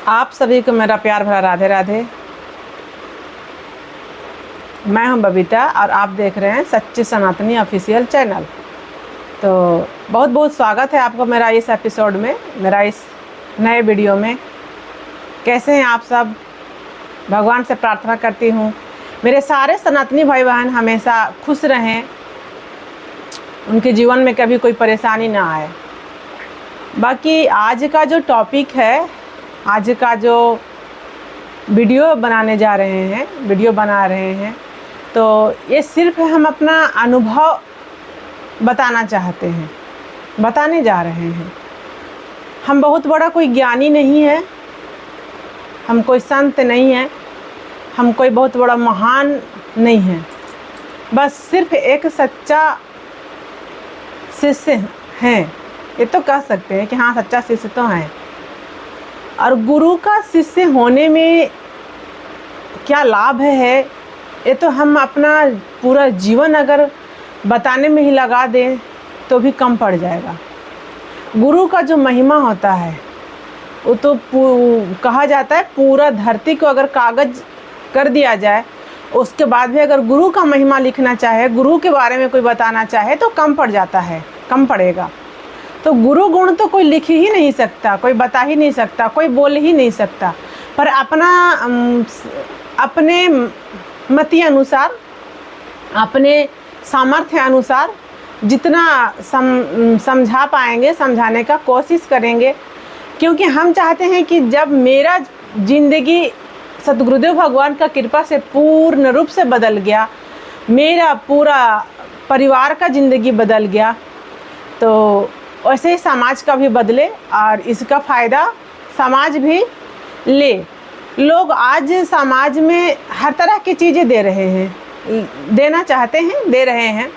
आप सभी को मेरा प्यार भरा राधे राधे। मैं हूं बबीता और आप देख रहे हैं सच्ची सनातनी ऑफिशियल चैनल। तो बहुत बहुत स्वागत है आपको मेरा इस एपिसोड में, मेरा इस नए वीडियो में। कैसे हैं आप सब? भगवान से प्रार्थना करती हूं मेरे सारे सनातनी भाई बहन हमेशा खुश रहें, उनके जीवन में कभी कोई परेशानी ना आए। बाकी आज का जो टॉपिक है, आज का जो वीडियो बनाने जा रहे हैं, वीडियो बना रहे हैं, तो ये सिर्फ हम अपना अनुभव बताना चाहते हैं, बताने जा रहे हैं। हम बहुत बड़ा कोई ज्ञानी नहीं है, हम कोई संत नहीं है, हम कोई बहुत बड़ा महान नहीं है। बस सिर्फ एक सच्चा शिष्य हैं, ये तो कह सकते हैं कि हाँ सच्चा शिष्य तो हैं। और गुरु का शिष्य होने में क्या लाभ है, ये तो हम अपना पूरा जीवन अगर बताने में ही लगा दें तो भी कम पड़ जाएगा। गुरु का जो महिमा होता है वो तो कहा जाता है पूरा धरती को अगर कागज कर दिया जाए, उसके बाद भी अगर गुरु का महिमा लिखना चाहे, गुरु के बारे में कोई बताना चाहे तो कम पड़ जाता है, कम पड़ेगा। तो गुरु गुण तो कोई लिख ही नहीं सकता, कोई बता ही नहीं सकता, कोई बोल ही नहीं सकता। पर अपने मति अनुसार, अपने सामर्थ्य अनुसार जितना समझा पाएंगे समझाने का कोशिश करेंगे। क्योंकि हम चाहते हैं कि जब मेरा जिंदगी सतगुरुदेव भगवान का कृपा से पूर्ण रूप से बदल गया, मेरा पूरा परिवार का ज़िंदगी बदल गया, तो वैसे ही समाज का भी बदले और इसका फ़ायदा समाज भी ले। लोग आज समाज में हर तरह की चीज़ें दे रहे हैं, देना चाहते हैं, दे रहे हैं।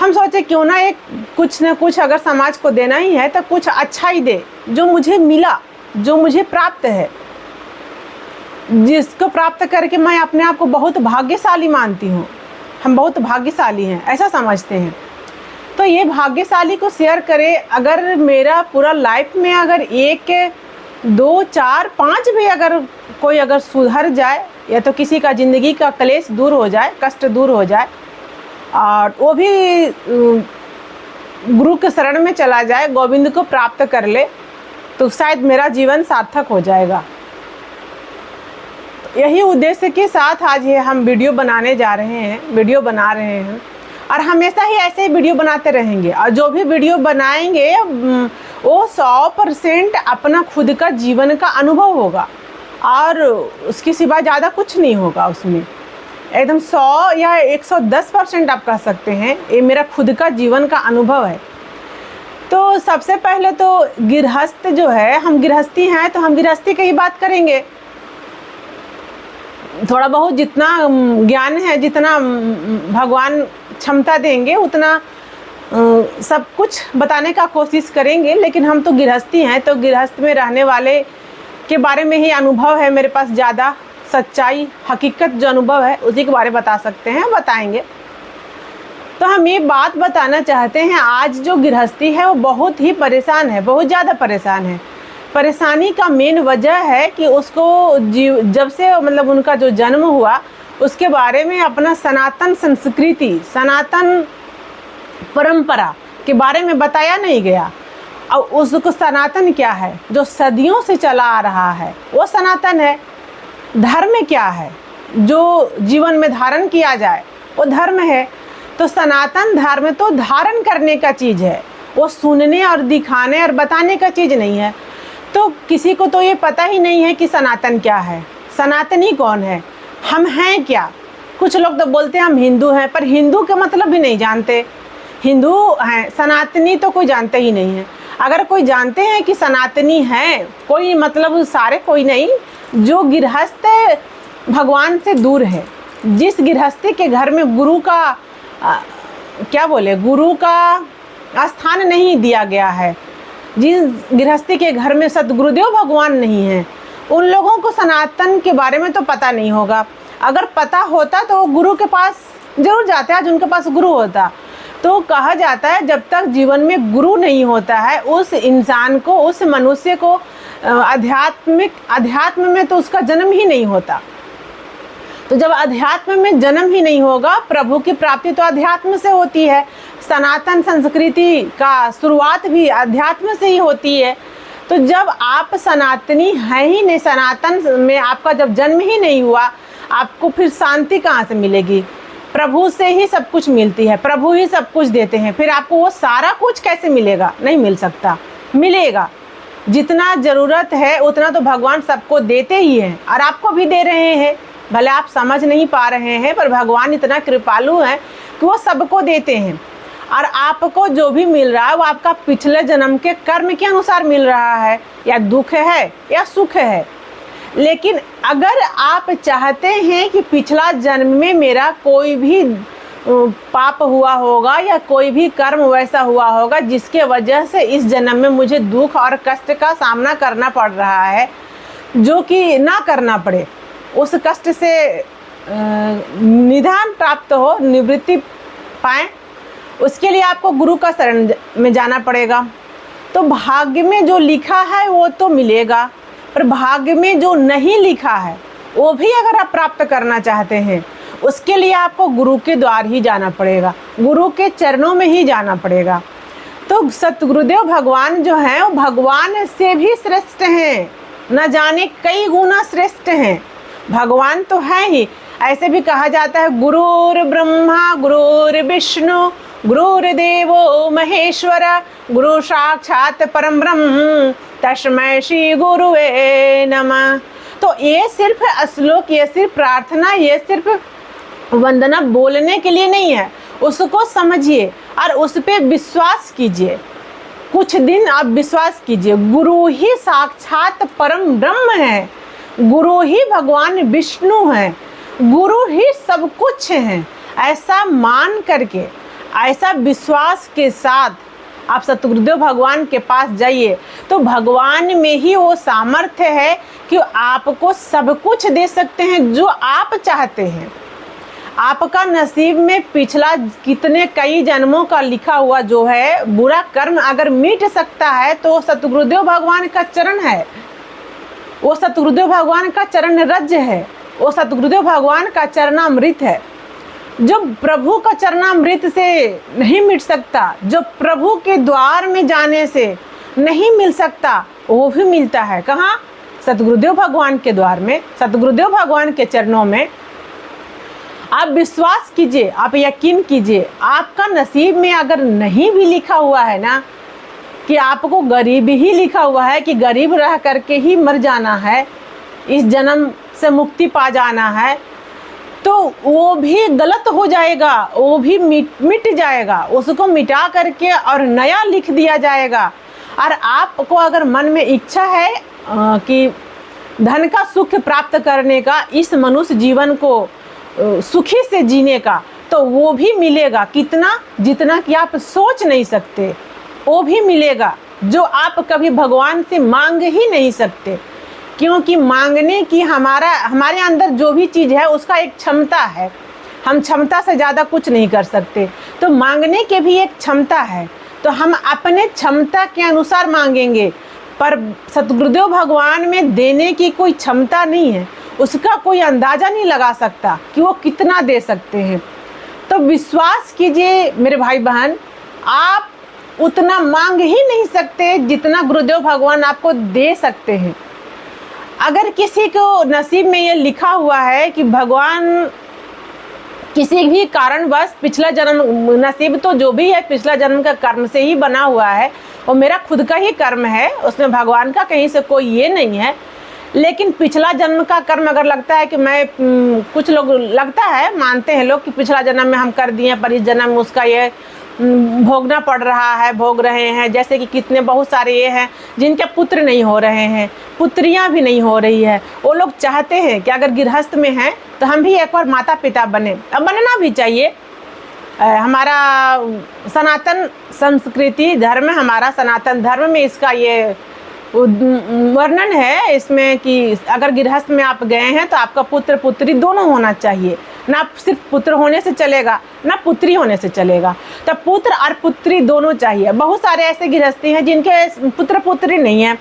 हम सोचे क्यों ना एक कुछ न कुछ अगर समाज को देना ही है तो कुछ अच्छा ही दे, जो मुझे मिला, जो मुझे प्राप्त है, जिसको प्राप्त करके मैं अपने आप को बहुत भाग्यशाली मानती हूँ। हम बहुत भाग्यशाली हैं, ऐसा समझते हैं। तो ये भाग्यशाली को शेयर करें। अगर मेरा पूरा लाइफ में अगर 1, 2, 4, 5 भी अगर कोई अगर सुधर जाए, या तो किसी का ज़िंदगी का क्लेश दूर हो जाए, कष्ट दूर हो जाए, और वो भी गुरु के शरण में चला जाए, गोविंद को प्राप्त कर ले, तो शायद मेरा जीवन सार्थक हो जाएगा। यही उद्देश्य के साथ आज ये हम वीडियो बनाने जा रहे हैं, वीडियो बना रहे हैं, और हमेशा ही ऐसे ही वीडियो बनाते रहेंगे। और जो भी वीडियो बनाएंगे वो 100% अपना खुद का जीवन का अनुभव होगा, और उसके सिवा ज़्यादा कुछ नहीं होगा उसमें। एकदम 100 या 110% आप कह सकते हैं, ये मेरा खुद का जीवन का अनुभव है। तो सबसे पहले तो गृहस्थ जो है, हम गृहस्थी हैं तो हम गृहस्थी की ही बात करेंगे। थोड़ा बहुत जितना ज्ञान है, जितना भगवान क्षमता देंगे उतना सब कुछ बताने का कोशिश करेंगे। लेकिन हम तो गृहस्थी हैं, तो गृहस्थ में रहने वाले के बारे में ही अनुभव है मेरे पास ज़्यादा। सच्चाई, हकीकत जो अनुभव है उसी के बारे में बता सकते हैं, बताएंगे। तो हम ये बात बताना चाहते हैं, आज जो गृहस्थी है वो बहुत ही परेशान है, बहुत ज़्यादा परेशान है। परेशानी का मेन वजह है कि उसको जब से मतलब उनका जो जन्म हुआ उसके बारे में अपना सनातन संस्कृति, सनातन परंपरा के बारे में बताया नहीं गया। और उसको सनातन क्या है, जो सदियों से चला आ रहा है वो सनातन है। धर्म क्या है, जो जीवन में धारण किया जाए वो धर्म है। तो सनातन धर्म तो धारण करने का चीज़ है, वो सुनने और दिखाने और बताने का चीज़ नहीं है। तो किसी को तो ये पता ही नहीं है कि सनातन क्या है, सनातनी कौन है, हम हैं क्या। कुछ लोग तो बोलते हैं हम हिंदू हैं, पर हिंदू का मतलब भी नहीं जानते। हिंदू हैं, सनातनी तो कोई जानते ही नहीं है। अगर कोई जानते हैं कि सनातनी हैं, कोई मतलब सारे कोई नहीं, जो गृहस्थ भगवान से दूर है, जिस गृहस्थी के घर में गुरु का क्या बोले, गुरु का स्थान नहीं दिया गया है, जिस गृहस्थी के घर में सतगुरुदेव भगवान नहीं है, उन लोगों को सनातन के बारे में तो पता नहीं होगा। अगर पता होता तो वो गुरु के पास जरूर जाते, आज उनके पास गुरु होता। तो कहा जाता है जब तक जीवन में गुरु नहीं होता है, उस इंसान को, उस मनुष्य को अध्यात्म में तो उसका जन्म ही नहीं होता। तो जब अध्यात्म में जन्म ही नहीं होगा, प्रभु की प्राप्ति तो अध्यात्म से होती है। सनातन संस्कृति का शुरुआत भी अध्यात्म से ही होती है। तो जब आप सनातनी हैं ही नहीं, सनातन में आपका जब जन्म ही नहीं हुआ, आपको फिर शांति कहाँ से मिलेगी? प्रभु से ही सब कुछ मिलती है, प्रभु ही सब कुछ देते हैं। फिर आपको वो सारा कुछ कैसे मिलेगा? नहीं मिल सकता। मिलेगा, जितना ज़रूरत है उतना तो भगवान सबको देते ही हैं, और आपको भी दे रहे हैं। भले आप समझ नहीं पा रहे हैं, पर भगवान इतना कृपालु है कि वो सबको देते हैं। और आपको जो भी मिल रहा है वो आपका पिछले जन्म के कर्म के अनुसार मिल रहा है, या दुख है या सुख है। लेकिन अगर आप चाहते हैं कि पिछला जन्म में मेरा कोई भी पाप हुआ होगा या कोई भी कर्म वैसा हुआ होगा जिसके वजह से इस जन्म में मुझे दुख और कष्ट का सामना करना पड़ रहा है, जो कि ना करना पड़े, उस कष्ट से निदान प्राप्त हो, निवृत्ति पाएँ, उसके लिए आपको गुरु का शरण में जाना पड़ेगा। तो भाग्य में जो लिखा है वो तो मिलेगा, पर भाग्य में जो नहीं लिखा है वो भी अगर आप प्राप्त करना चाहते हैं, उसके लिए आपको गुरु के द्वार ही जाना पड़ेगा, गुरु के चरणों में ही जाना पड़ेगा। तो सतगुरुदेव भगवान जो हैं वो भगवान से भी श्रेष्ठ हैं, न जाने कई गुना श्रेष्ठ हैं। भगवान तो है ही, ऐसे भी कहा जाता है गुरुर् ब्रह्मा गुरुर्विष्णु गुरुर्देवो महेश्वर गुरु साक्षात परम ब्रह्म तस्मै श्री गुरुवे नमः। तो ये सिर्फ श्लोक, ये सिर्फ प्रार्थना, ये सिर्फ वंदना बोलने के लिए नहीं है। उसको समझिए और उस पर विश्वास कीजिए। कुछ दिन आप विश्वास कीजिए, गुरु ही साक्षात परम ब्रह्म है, गुरु ही भगवान विष्णु हैं, गुरु ही सब कुछ हैं। ऐसा मान करके, ऐसा विश्वास के साथ आप सतगुरुदेव भगवान के पास जाइए, तो भगवान में ही वो सामर्थ्य है कि आपको सब कुछ दे सकते हैं जो आप चाहते हैं। आपका नसीब में पिछला कितने कई जन्मों का लिखा हुआ जो है बुरा कर्म अगर मिट सकता है तो सतगुरुदेव भगवान का चरण है, वो सतगुरुदेव भगवान का चरण रज है, वो सतगुरुदेव भगवान का चरणामृत है। जो प्रभु का चरणामृत से नहीं मिट सकता, जो प्रभु के द्वार में जाने से नहीं मिल सकता, वो भी मिलता है कहाँ? सतगुरुदेव भगवान के द्वार में, सतगुरुदेव भगवान के चरणों में। आप विश्वास कीजिए, आप यकीन कीजिए, आपका नसीब में अगर नहीं भी लिखा हुआ है ना कि आपको गरीब ही लिखा हुआ है कि गरीब रह करके ही मर जाना है, इस जन्म से मुक्ति पा जाना है, तो वो भी गलत हो जाएगा, वो भी मिट जाएगा, उसको मिटा करके और नया लिख दिया जाएगा। और आपको अगर मन में इच्छा है कि धन का सुख प्राप्त करने का, इस मनुष्य जीवन को सुखी से जीने का, तो वो भी मिलेगा। कितना? जितना कि आप सोच नहीं सकते, वो भी मिलेगा, जो आप कभी भगवान से मांग ही नहीं सकते। क्योंकि मांगने की हमारे अंदर जो भी चीज़ है उसका एक क्षमता है, हम क्षमता से ज़्यादा कुछ नहीं कर सकते। तो मांगने के भी एक क्षमता है, तो हम अपने क्षमता के अनुसार मांगेंगे। पर सतगुरुदेव भगवान में देने की कोई क्षमता नहीं है, उसका कोई अंदाज़ा नहीं लगा सकता कि वो कितना दे सकते हैं। तो विश्वास कीजिए मेरे भाई बहन, आप उतना मांग ही नहीं सकते जितना गुरुदेव भगवान आपको दे सकते हैं। अगर किसी को नसीब में ये लिखा हुआ है कि भगवान किसी भी कारणवश पिछला जन्म, नसीब तो जो भी है पिछला जन्म का कर्म से ही बना हुआ है, वो मेरा खुद का ही कर्म है, उसमें भगवान का कहीं से कोई ये नहीं है। लेकिन पिछला जन्म का कर्म अगर लगता है कि मैं, कुछ लोग लगता है, मानते हैं लोग कि पिछला जन्म में हम कर दिए पर इस जन्म में उसका ये भोगना पड़ रहा है, भोग रहे हैं। जैसे कि कितने बहुत सारे ये हैं जिनके पुत्र नहीं हो रहे हैं, पुत्रियां भी नहीं हो रही है। वो लोग चाहते हैं कि अगर गृहस्थ में हैं तो हम भी एक बार माता पिता बने, अब बनना भी चाहिए। हमारा सनातन संस्कृति धर्म, हमारा सनातन धर्म में इसका ये वर्णन है इसमें कि अगर गृहस्थ में आप गए हैं तो आपका पुत्र पुत्री दोनों होना चाहिए। ना सिर्फ पुत्र होने से चलेगा, ना पुत्री होने से चलेगा, तो पुत्र और पुत्री दोनों चाहिए। बहुत सारे ऐसे गृहस्थी हैं जिनके पुत्र पुत्री नहीं है,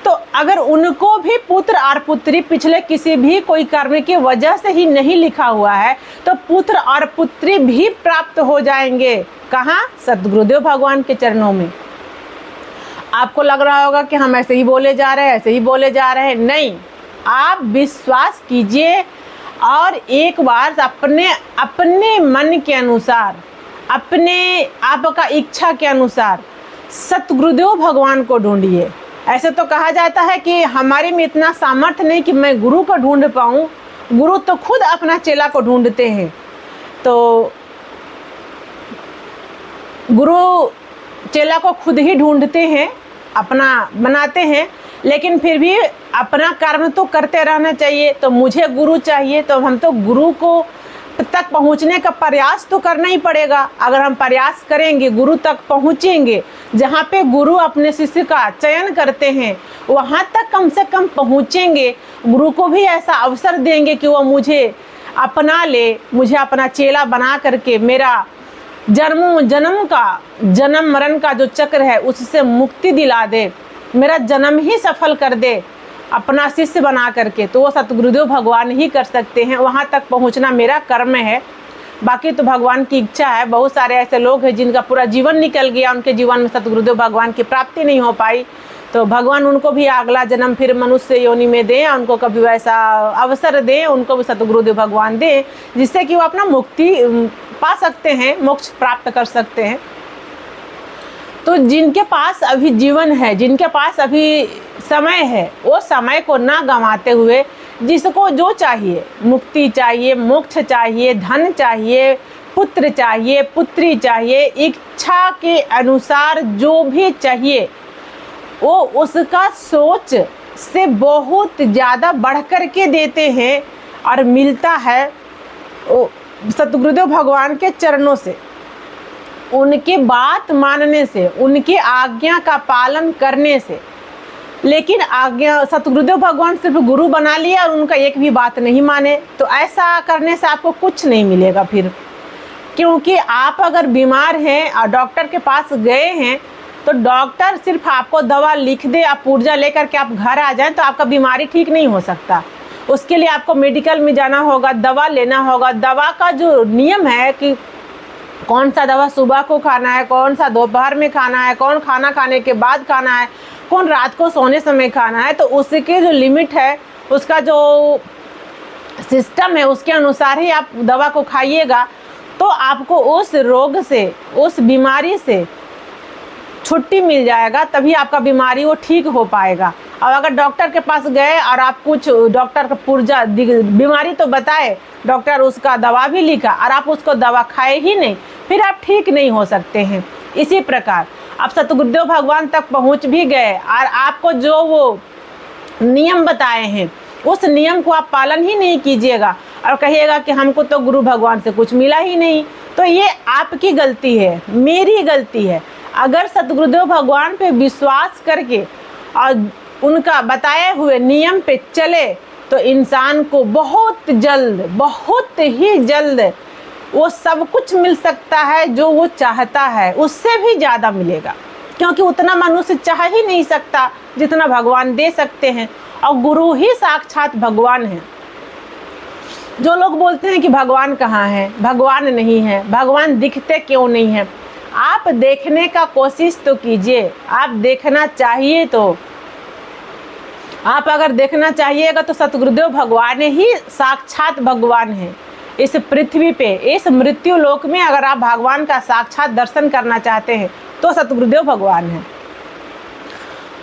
तो अगर उनको भी पुत्र और पुत्री पिछले किसी भी कोई कर्म की वजह से ही नहीं लिखा हुआ है, तो पुत्र और पुत्री भी प्राप्त हो जाएंगे। कहाँ? सतगुरुदेव भगवान के चरणों में। आपको लग रहा होगा कि हम ऐसे ही बोले जा रहे हैं, ऐसे ही बोले जा रहे हैं। नहीं, आप विश्वास कीजिए और एक बार अपने मन के अनुसार, अपने आपका इच्छा के अनुसार सतगुरुदेव भगवान को ढूंढिए। ऐसे तो कहा जाता है कि हमारे में इतना सामर्थ्य नहीं कि मैं गुरु को ढूंढ पाऊँ, गुरु तो खुद अपना चेला को ढूंढते हैं। तो गुरु चेला को खुद ही ढूंढते हैं, अपना बनाते हैं, लेकिन फिर भी अपना कर्म तो करते रहना चाहिए। तो मुझे गुरु चाहिए, तो हम तो गुरु को तक पहुंचने का प्रयास तो करना ही पड़ेगा। अगर हम प्रयास करेंगे, गुरु तक पहुंचेंगे, जहाँ पे गुरु अपने शिष्य का चयन करते हैं वहाँ तक कम से कम पहुंचेंगे। गुरु को भी ऐसा अवसर देंगे कि वो मुझे अपना ले, मुझे अपना चेला बना करके मेरा जन्म मरण का जो चक्र है उससे मुक्ति दिला दे, मेरा जन्म ही सफल कर दे अपना शिष्य बना करके। तो वो सतगुरुदेव भगवान ही कर सकते हैं। वहाँ तक पहुँचना मेरा कर्म है, बाकी तो भगवान की इच्छा है। बहुत सारे ऐसे लोग हैं जिनका पूरा जीवन निकल गया, उनके जीवन में सतगुरुदेव भगवान की प्राप्ति नहीं हो पाई, तो भगवान उनको भी अगला जन्म फिर मनुष्य योनि में दें, उनको कभी वैसा अवसर दें, उनको भी सतगुरुदेव भगवान दें, जिससे कि वो अपना मुक्ति पा सकते हैं, मोक्ष प्राप्त कर सकते हैं। तो जिनके पास अभी जीवन है, जिनके पास अभी समय है, वो समय को ना गंवाते हुए जिसको जो चाहिए, मुक्ति चाहिए, मोक्ष चाहिए, धन चाहिए, पुत्र चाहिए, पुत्री चाहिए, इच्छा के अनुसार जो भी चाहिए, वो उसका सोच से बहुत ज़्यादा बढ़ कर के देते हैं और मिलता है सतगुरुदेव भगवान के चरणों से, उनके बात मानने से, उनके आज्ञा का पालन करने से। लेकिन आज्ञा सतगुरुदेव भगवान सिर्फ गुरु बना लिया और उनका एक भी बात नहीं माने, तो ऐसा करने से आपको कुछ नहीं मिलेगा फिर। क्योंकि आप अगर बीमार हैं और डॉक्टर के पास गए हैं, तो डॉक्टर सिर्फ आपको दवा लिख दे, आप पुर्जा लेकर के आप घर आ जाएं, तो आपका बीमारी ठीक नहीं हो सकता। उसके लिए आपको मेडिकल में जाना होगा, दवा लेना होगा। दवा का जो नियम है कि कौन सा दवा सुबह को खाना है, कौन सा दोपहर में खाना है, कौन खाना खाने के बाद खाना है, कौन रात को सोने समय खाना है, तो उसके जो लिमिट है, उसका जो सिस्टम है, उसके अनुसार ही आप दवा को खाइएगा, तो आपको उस रोग से, उस बीमारी से छुट्टी मिल जाएगा, तभी आपका बीमारी वो ठीक हो पाएगा। और अगर डॉक्टर के पास गए और आप कुछ डॉक्टर का पुर्जा बीमारी तो बताए, डॉक्टर उसका दवा भी लिखा और आप उसको दवा खाए ही नहीं, फिर आप ठीक नहीं हो सकते हैं। इसी प्रकार आप सतगुरुदेव भगवान तक पहुंच भी गए और आपको जो वो नियम बताए हैं, उस नियम को आप पालन ही नहीं कीजिएगा और कहिएगा कि हमको तो गुरु भगवान से कुछ मिला ही नहीं, तो ये आपकी गलती है, मेरी गलती है। अगर सतगुरुदेव भगवान पे विश्वास करके और उनका बताए हुए नियम पे चले, तो इंसान को बहुत ही जल्द वो सब कुछ मिल सकता है जो वो चाहता है, उससे भी ज़्यादा मिलेगा। क्योंकि उतना मनुष्य चाह ही नहीं सकता जितना भगवान दे सकते हैं, और गुरु ही साक्षात भगवान है। जो लोग बोलते हैं कि भगवान कहाँ है, भगवान नहीं है, भगवान दिखते क्यों नहीं है, आप देखने का कोशिश तो कीजिए। आप देखना चाहिए, तो आप अगर देखना चाहिएगा तो सतगुरुदेव भगवान ही साक्षात भगवान है। इस पृथ्वी पे, इस मृत्यु लोक में अगर आप भगवान का साक्षात दर्शन करना चाहते हैं तो सतगुरुदेव भगवान है।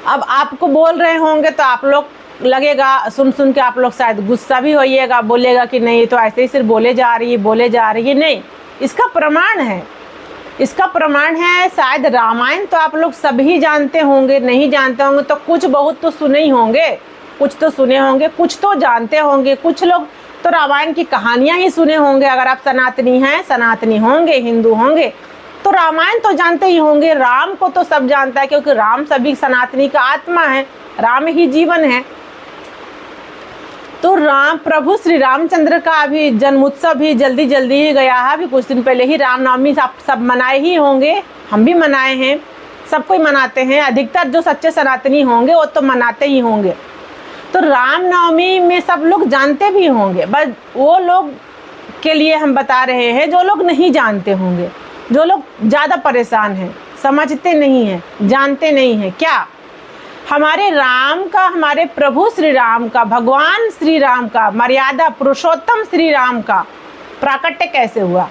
अब आपको बोल रहे होंगे तो आप लोग लगेगा, सुन के आप लोग शायद गुस्सा भी होइएगा, बोलेगा कि नहीं तो ऐसे ही सिर्फ बोले जा रही है। नहीं, इसका प्रमाण है, इसका प्रमाण है। शायद रामायण तो आप लोग सभी जानते होंगे, नहीं जानते होंगे तो कुछ बहुत तो सुने ही होंगे, कुछ तो सुने होंगे, कुछ तो जानते होंगे। कुछ लोग तो रामायण की कहानियाँ ही सुने होंगे। अगर आप सनातनी हैं, सनातनी होंगे, हिंदू होंगे, तो रामायण तो जानते ही होंगे। राम को तो सब जानता है, क्योंकि राम सभी सनातनी का आत्मा है, राम ही जीवन है। तो राम प्रभु श्री रामचंद्र का अभी जन्मोत्सव भी जल्दी ही गया है। अभी कुछ दिन पहले ही रामनवमी सब मनाए ही होंगे, हम भी मनाए हैं। सब कोई मनाते हैं, अधिकतर जो सच्चे सनातनी होंगे वो तो मनाते ही होंगे। तो रामनवमी में सब लोग जानते भी होंगे, बस वो लोग के लिए हम बता रहे हैं जो लोग नहीं जानते होंगे, जो लोग ज़्यादा परेशान हैं, समझते नहीं हैं, जानते नहीं हैं। क्या हमारे राम का, हमारे प्रभु श्री राम का, भगवान श्री राम का, मर्यादा पुरुषोत्तम श्री राम का प्राकट्य कैसे हुआ?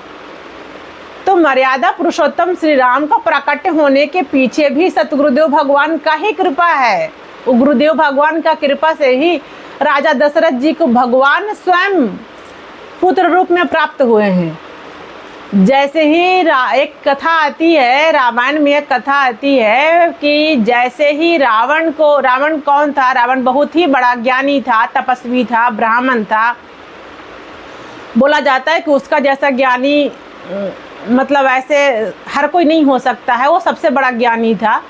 तो मर्यादा पुरुषोत्तम श्री राम का प्राकट्य होने के पीछे भी सतगुरुदेव भगवान का ही कृपा है। वो गुरुदेव भगवान का कृपा से ही राजा दशरथ जी को भगवान स्वयं पुत्र रूप में प्राप्त हुए हैं। जैसे ही एक कथा आती है, रामायण में एक कथा आती है कि जैसे ही रावण कौन था? रावण बहुत ही बड़ा ज्ञानी था, तपस्वी था, ब्राह्मण था। बोला जाता है कि उसका जैसा ज्ञानी मतलब ऐसे हर कोई नहीं हो सकता है। वो सबसे बड़ा ज्ञानी था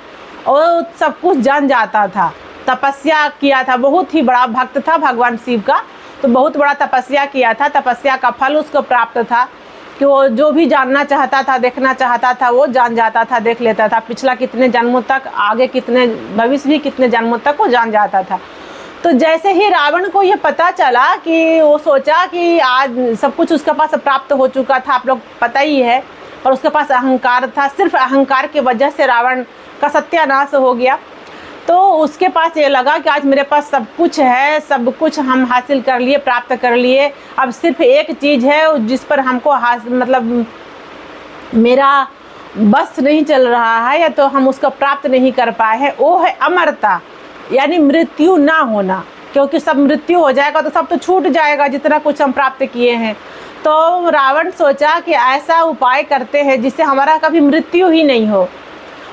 और सब कुछ जान जाता था, तपस्या किया था, बहुत ही बड़ा भक्त था भगवान शिव का। तो बहुत बड़ा तपस्या किया था, तपस्या का फल उसको प्राप्त था कि वो जो भी जानना चाहता था, देखना चाहता था, वो जान जाता था, देख लेता था। पिछला कितने जन्मों तक, आगे कितने, भविष्य भी कितने जन्मों तक वो जान जाता था। तो जैसे ही रावण को ये पता चला कि वो सोचा कि आज सब कुछ उसके पास प्राप्त हो चुका था, आप लोग पता ही है, और उसके पास अहंकार था, सिर्फ अहंकार की वजह से रावण का सत्यानाश हो गया। तो उसके पास ये लगा कि आज मेरे पास सब कुछ है, सब कुछ हम हासिल कर लिए, प्राप्त कर लिए, अब सिर्फ एक चीज़ है जिस पर हमको मतलब मेरा बस नहीं चल रहा है या तो हम उसको प्राप्त नहीं कर पाए हैं, वो है अमरता, यानी मृत्यु ना होना। क्योंकि सब मृत्यु हो जाएगा तो सब तो छूट जाएगा जितना कुछ हम प्राप्त किए हैं। तो रावण सोचा कि ऐसा उपाय करते हैं जिससे हमारा कभी मृत्यु ही नहीं हो।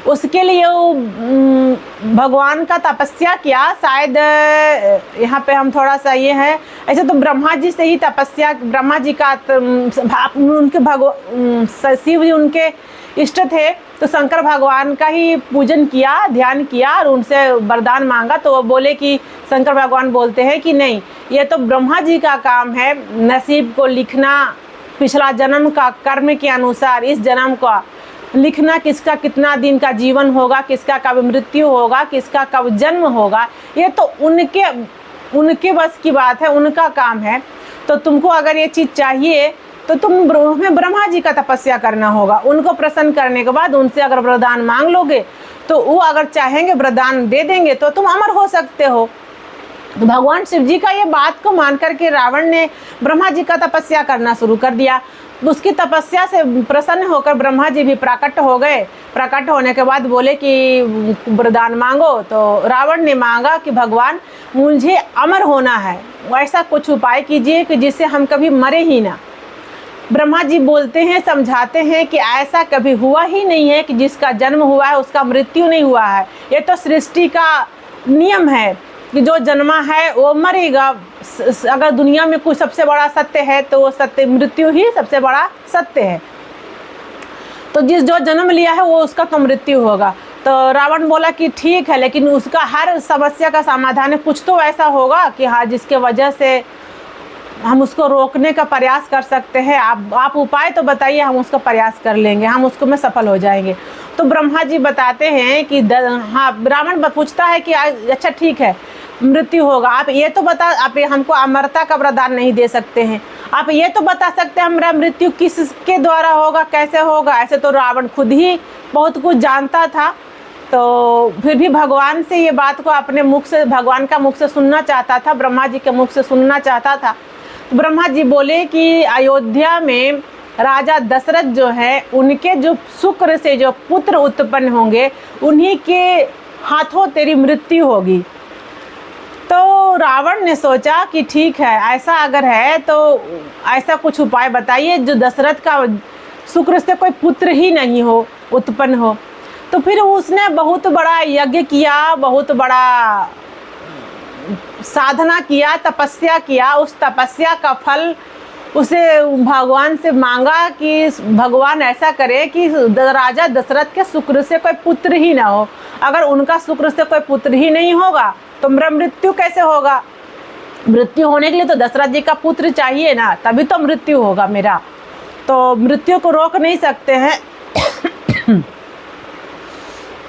उसके लिए वो भगवान का तपस्या किया। शायद यहाँ पे हम थोड़ा सा ये है, ऐसे तो ब्रह्मा जी से ही तपस्या, ब्रह्मा जी का उनके शिव जी उनके इष्ट थे, तो शंकर भगवान का ही पूजन किया, ध्यान किया और उनसे वरदान मांगा। तो वो बोले कि शंकर भगवान बोलते हैं कि नहीं, ये तो ब्रह्मा जी का काम है, नसीब को लिखना, पिछला जन्म का कर्म के अनुसार इस जन्म का लिखना, किसका कितना दिन का जीवन होगा, किसका कब मृत्यु होगा, किसका कब जन्म होगा, ये तो उनके बस की बात है, उनका काम है। तो तुमको अगर ये चीज़ चाहिए तो तुम्हें ब्रह्मा जी का तपस्या करना होगा। उनको प्रसन्न करने के बाद उनसे अगर वरदान मांग लोगे तो वो अगर चाहेंगे वरदान दे देंगे तो तुम अमर हो सकते हो। तो भगवान शिव जी का ये बात को मान करके रावण ने ब्रह्मा जी का तपस्या करना शुरू कर दिया। उसकी तपस्या से प्रसन्न होकर ब्रह्मा जी भी प्रकट हो गए। प्रकट होने के बाद बोले कि वरदान मांगो। तो रावण ने मांगा कि भगवान मुझे अमर होना है, ऐसा कुछ उपाय कीजिए कि जिससे हम कभी मरे ही ना। ब्रह्मा जी बोलते हैं, समझाते हैं कि ऐसा कभी हुआ ही नहीं है कि जिसका जन्म हुआ है उसका मृत्यु नहीं हुआ है। ये तो सृष्टि का नियम है कि जो जन्मा है वो मरेगा। अगर दुनिया में कोई सबसे बड़ा सत्य है तो वो सत्य, मृत्यु ही सबसे बड़ा सत्य है। तो जो जन्म लिया है वो उसका तो मृत्यु होगा। तो रावण बोला कि ठीक है, लेकिन उसका हर समस्या का समाधान है, कुछ तो ऐसा होगा कि हाँ जिसके वजह से हम उसको रोकने का प्रयास कर सकते हैं। आप उपाय तो बताइए, हम उसका प्रयास कर लेंगे, हम उसको में सफल हो जाएंगे। तो ब्रह्मा जी बताते हैं कि हाँ, रावण पूछता है कि अच्छा ठीक है मृत्यु होगा, आप ये तो बता, आप हमको अमरता का वरदान नहीं दे सकते हैं, आप ये तो बता सकते हैं हमारा मृत्यु किसके द्वारा होगा, कैसे होगा। ऐसे तो रावण खुद ही बहुत कुछ जानता था, तो फिर भी भगवान से ये बात को अपने मुख से, भगवान का मुख से सुनना चाहता था, ब्रह्मा जी के मुख से सुनना चाहता था। तो ब्रह्मा जी बोले कि अयोध्या में राजा दशरथ जो है, उनके जो शुक्र से जो पुत्र उत्पन्न होंगे उन्हीं के हाथों तेरी मृत्यु होगी। तो रावण ने सोचा कि ठीक है, ऐसा अगर है तो ऐसा कुछ उपाय बताइए जो दशरथ का शुक्र से कोई पुत्र ही नहीं हो, उत्पन्न हो। तो फिर उसने बहुत बड़ा यज्ञ किया, बहुत बड़ा साधना किया, तपस्या किया। उस तपस्या का फल उसे भगवान से मांगा कि भगवान ऐसा करे कि राजा दशरथ के शुक्र से कोई पुत्र ही ना हो। अगर उनका शुक्र से कोई पुत्र ही नहीं होगा तो मेरा मृत्यु कैसे होगा। मृत्यु होने के लिए तो दशरथ जी का पुत्र चाहिए ना, तभी तो मृत्यु होगा मेरा। तो मृत्यु को रोक नहीं सकते हैं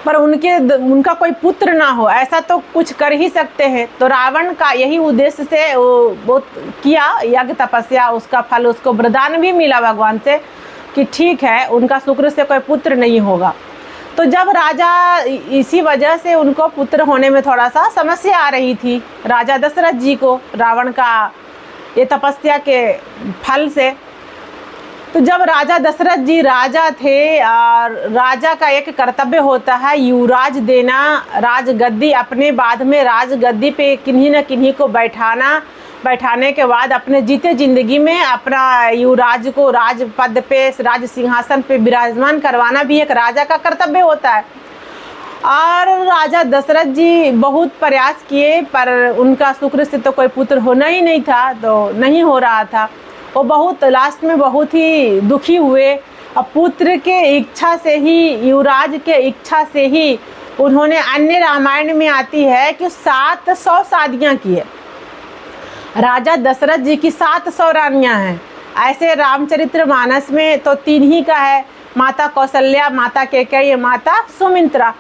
पर उनका कोई पुत्र ना हो, ऐसा तो कुछ कर ही सकते हैं। तो रावण का यही उद्देश्य से वो किया यज्ञ तपस्या, उसका फल उसको वरदान भी मिला भगवान से कि ठीक है उनका शुक्र से कोई पुत्र नहीं होगा। तो जब राजा, इसी वजह से उनको पुत्र होने में थोड़ा सा समस्या आ रही थी राजा दशरथ जी को, रावण का ये तपस्या के फल से। तो जब राजा दशरथ जी राजा थे और राजा का एक कर्तव्य होता है युवराज देना, राजगद्दी अपने बाद में राजगद्दी पे किन्हीं न किन्हीं को बैठाने के बाद अपने जीते जिंदगी में अपना युवराज को राजपद पे, राज सिंहासन पे विराजमान करवाना भी एक राजा का कर्तव्य होता है। और राजा दशरथ जी बहुत प्रयास किए पर उनका शुक्र से तो कोई पुत्र होना ही नहीं था, तो नहीं हो रहा था। वो बहुत लास्ट में बहुत ही दुखी हुए। अब पुत्र के इच्छा से ही, युवराज के इच्छा से ही उन्होंने, अन्य रामायण में आती है कि 700 शादियाँ की है। राजा दशरथ जी की 700 रानियाँ हैं। ऐसे रामचरितमानस में तो 3 ही का है, माता कौशल्या, माता कैकेयी, माता सुमित्रा।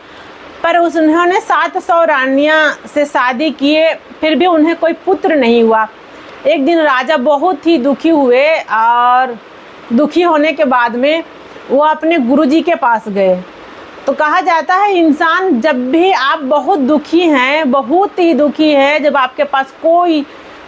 पर उन्होंने 700 रानियाँ से शादी किए, फिर भी उन्हें कोई पुत्र नहीं हुआ। एक दिन राजा बहुत ही दुखी हुए और दुखी होने के बाद में वो अपने गुरुजी के पास गए। तो कहा जाता है इंसान जब भी आप बहुत दुखी हैं, बहुत ही दुखी है, जब आपके पास कोई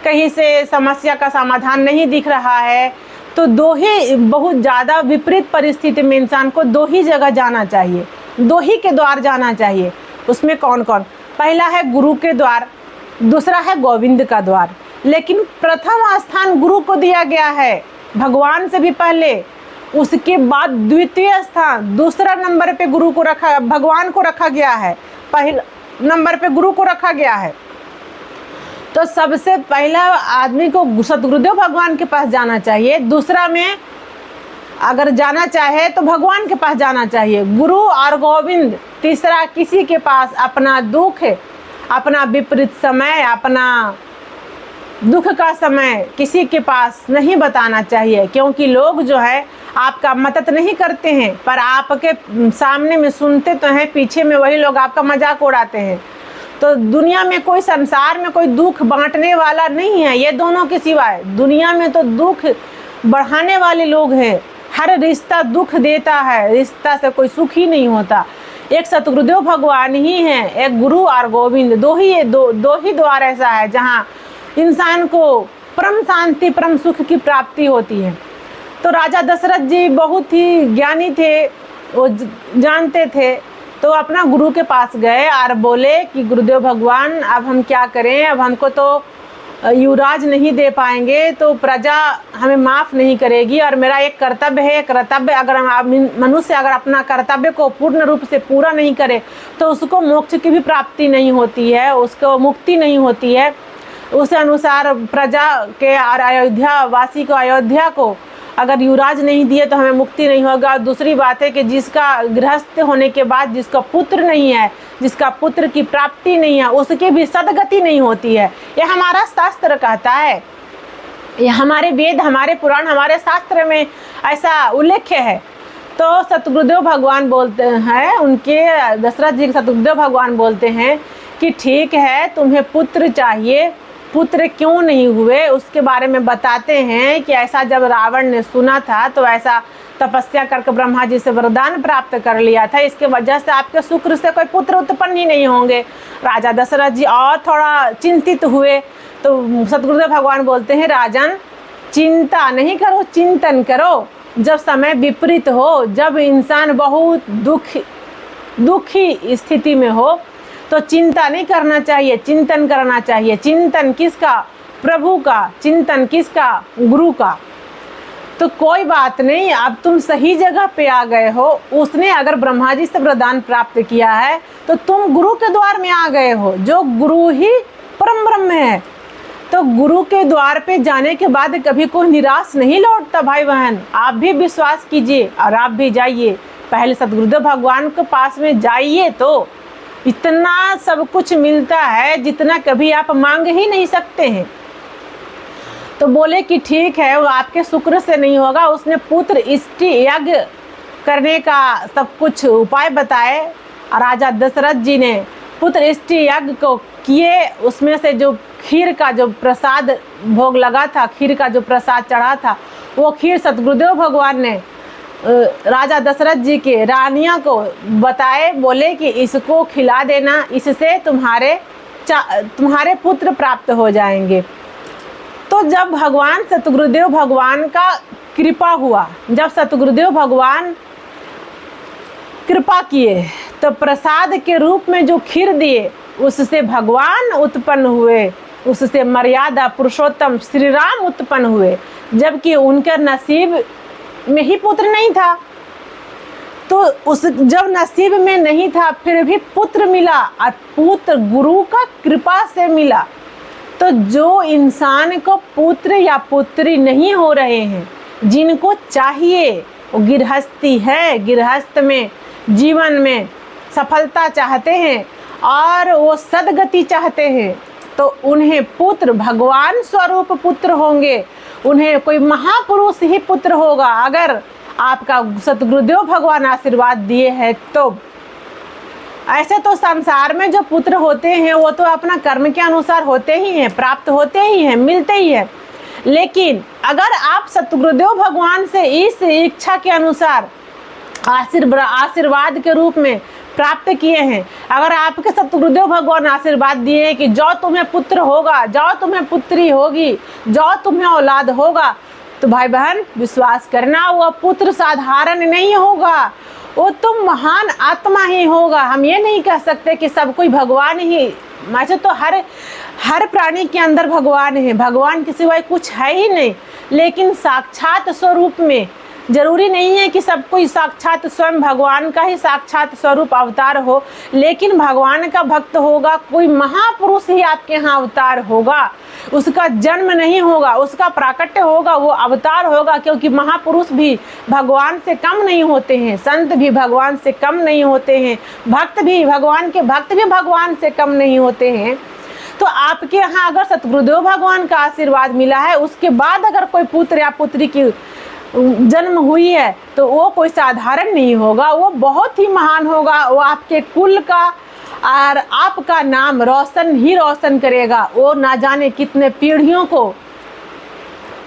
कहीं से समस्या का समाधान नहीं दिख रहा है, तो 2 ही, बहुत ज़्यादा विपरीत परिस्थिति में इंसान को 2 ही जगह जाना चाहिए, 2 ही के द्वार जाना चाहिए। उसमें कौन कौन? पहला है गुरु के द्वार, दूसरा है गोविंद का द्वार। लेकिन प्रथम स्थान गुरु को दिया गया है, भगवान से भी पहले। उसके बाद द्वितीय स्थान, दूसरा नंबर पे गुरु को रखा, भगवान को रखा गया है, पहला नंबर पे गुरु को रखा गया है। तो सबसे पहला आदमी को सतगुरुदेव भगवान के पास जाना चाहिए, दूसरा में अगर जाना चाहे तो भगवान के पास जाना चाहिए, गुरु और गोविंद। तीसरा किसी के पास अपना दुख, अपना विपरीत समय, अपना दुख का समय किसी के पास नहीं बताना चाहिए, क्योंकि लोग जो है आपका मदद नहीं करते हैं, पर आपके सामने में सुनते तो हैं, पीछे में वही लोग आपका मजाक उड़ाते हैं। तो दुनिया में कोई, संसार में कोई दुख बांटने वाला नहीं है ये दोनों के सिवाय। दुनिया में तो दुख बढ़ाने वाले लोग हैं। हर रिश्ता दुख देता है, रिश्ता से कोई सुख ही नहीं होता। एक सतगुरुदेव भगवान ही हैं, एक गुरु और गोविंद, दो ही द्वार ऐसा है जहाँ इंसान को परम शांति, परम सुख की प्राप्ति होती है। तो राजा दशरथ जी बहुत ही ज्ञानी थे, वो जानते थे। तो अपना गुरु के पास गए और बोले कि गुरुदेव भगवान अब हम क्या करें, अब हमको तो युवराज नहीं दे पाएंगे, तो प्रजा हमें माफ़ नहीं करेगी, और मेरा एक कर्तव्य है, कर्तव्य अगर मनुष्य अगर अपना कर्तव्य को पूर्ण रूप से पूरा नहीं करे तो उसको मोक्ष की भी प्राप्ति नहीं होती है, उसको मुक्ति नहीं होती है। उस अनुसार प्रजा के और अयोध्या वासी को, अयोध्या को अगर युवराज नहीं दिए तो हमें मुक्ति नहीं होगा। दूसरी बात है कि जिसका गृहस्थ होने के बाद जिसका पुत्र नहीं है, जिसका पुत्र की प्राप्ति नहीं है, उसकी भी सदगति नहीं होती है। ये हमारा शास्त्र कहता है, ये हमारे वेद, हमारे पुराण, हमारे शास्त्र में ऐसा उल्लेख है। तो सतगुरुदेव भगवान बोलते हैं, उनके दशरथ जी के सतगुरुदेव भगवान बोलते हैं कि ठीक है तुम्हें पुत्र चाहिए, पुत्र क्यों नहीं हुए उसके बारे में बताते हैं कि ऐसा जब रावण ने सुना था तो ऐसा तपस्या करके ब्रह्मा जी से वरदान प्राप्त कर लिया था, इसके वजह से आपके शुक्र से कोई पुत्र उत्पन्न ही नहीं होंगे। राजा दशरथ जी और थोड़ा चिंतित हुए। तो सतगुरुदेव भगवान बोलते हैं राजन चिंता नहीं करो, चिंतन करो। जब समय विपरीत हो, जब इंसान बहुत दुखी स्थिति में हो तो चिंता नहीं करना चाहिए, चिंतन करना चाहिए। चिंतन किसका? प्रभु का। चिंतन किसका? गुरु का। तो कोई बात नहीं, अब तुम सही जगह पे आ गए हो। उसने अगर ब्रह्मा जी से वरदान प्राप्त किया है तो तुम गुरु के द्वार में आ गए हो, जो गुरु ही परम ब्रह्म है। तो गुरु के द्वार पे जाने के बाद कभी कोई निराश नहीं लौटता भाई बहन। आप भी विश्वास कीजिए और आप भी जाइए, पहले सतगुरुदेव भगवान के पास में जाइए तो इतना सब कुछ मिलता है जितना कभी आप मांग ही नहीं सकते हैं। तो बोले कि ठीक है, वो आपके शुक्र से नहीं होगा। उसने पुत्र इष्टि यज्ञ करने का सब कुछ उपाय बताए राजा दशरथ जी ने पुत्र इष्टि यज्ञ को किए, उसमें से जो खीर का जो प्रसाद भोग लगा था, खीर का जो प्रसाद चढ़ा था, वो खीर सतगुरुदेव भगवान ने राजा दशरथ जी के रानियां को बताए, बोले कि इसको खिला देना, इससे तुम्हारे पुत्र प्राप्त हो जाएंगे। तो जब भगवान सतगुरुदेव भगवान का कृपा हुआ, जब सतगुरुदेव भगवान कृपा किए तो प्रसाद के रूप में जो खीर दिए उससे भगवान उत्पन्न हुए, उससे मर्यादा पुरुषोत्तम श्री राम उत्पन्न हुए, जबकि उनके नसीब में ही पुत्र नहीं था। तो जब नसीब में नहीं था फिर भी पुत्र मिला, और पुत्र गुरु का कृपा से मिला। तो जो इंसान को पुत्र या पुत्री नहीं हो रहे हैं, जिनको चाहिए, वो गृहस्थी है, गृहस्थ में जीवन में सफलता चाहते हैं और वो सदगति चाहते हैं, तो उन्हें पुत्र भगवान स्वरूप पुत्र होंगे, उन्हें कोई महापुरुष ही पुत्र होगा। अगर आपका सतगुरुदेव भगवान आशीर्वाद दिए हैं तो ऐसे तो संसार में जो पुत्र होते हैं वो तो अपना कर्म के अनुसार होते ही हैं, प्राप्त होते ही हैं, मिलते ही हैं। लेकिन अगर आप सतगुरुदेव भगवान से इस इच्छा के अनुसार आशीर्वाद के रूप में प्राप्त किए हैं, अगर आपके सतगुरुदेव भगवान आशीर्वाद दिए हैं कि जो तुम्हें पुत्र होगा, जो तुम्हें पुत्री होगी, जो तुम्हें औलाद होगा, तो भाई बहन विश्वास करना, वो पुत्र साधारण नहीं होगा, वो तुम महान आत्मा ही होगा। हम ये नहीं कह सकते कि सब कोई भगवान ही, वैसे तो हर प्राणी के अंदर भगवान है, भगवान के सिवाय कुछ है ही नहीं, लेकिन साक्षात स्वरूप में जरूरी नहीं है कि सब कोई साक्षात स्वयं भगवान का ही साक्षात स्वरूप अवतार हो, लेकिन भगवान का भक्त होगा, कोई महापुरुष ही आपके यहाँ अवतार होगा, उसका जन्म नहीं होगा, उसका प्राकट्य होगा, वो अवतार होगा। क्योंकि महापुरुष भी भगवान से कम नहीं होते हैं, संत भी भगवान से कम नहीं होते हैं, भक्त भी भगवान से कम नहीं होते हैं। तो आपके यहाँ अगर सतगुरुदेव भगवान का आशीर्वाद मिला है, उसके बाद अगर कोई पुत्र या पुत्री की जन्म हुई है, तो वो कोई साधारण नहीं होगा, वो बहुत ही महान होगा, वो आपके कुल का और आपका नाम रोशन करेगा, वो ना जाने कितने पीढ़ियों को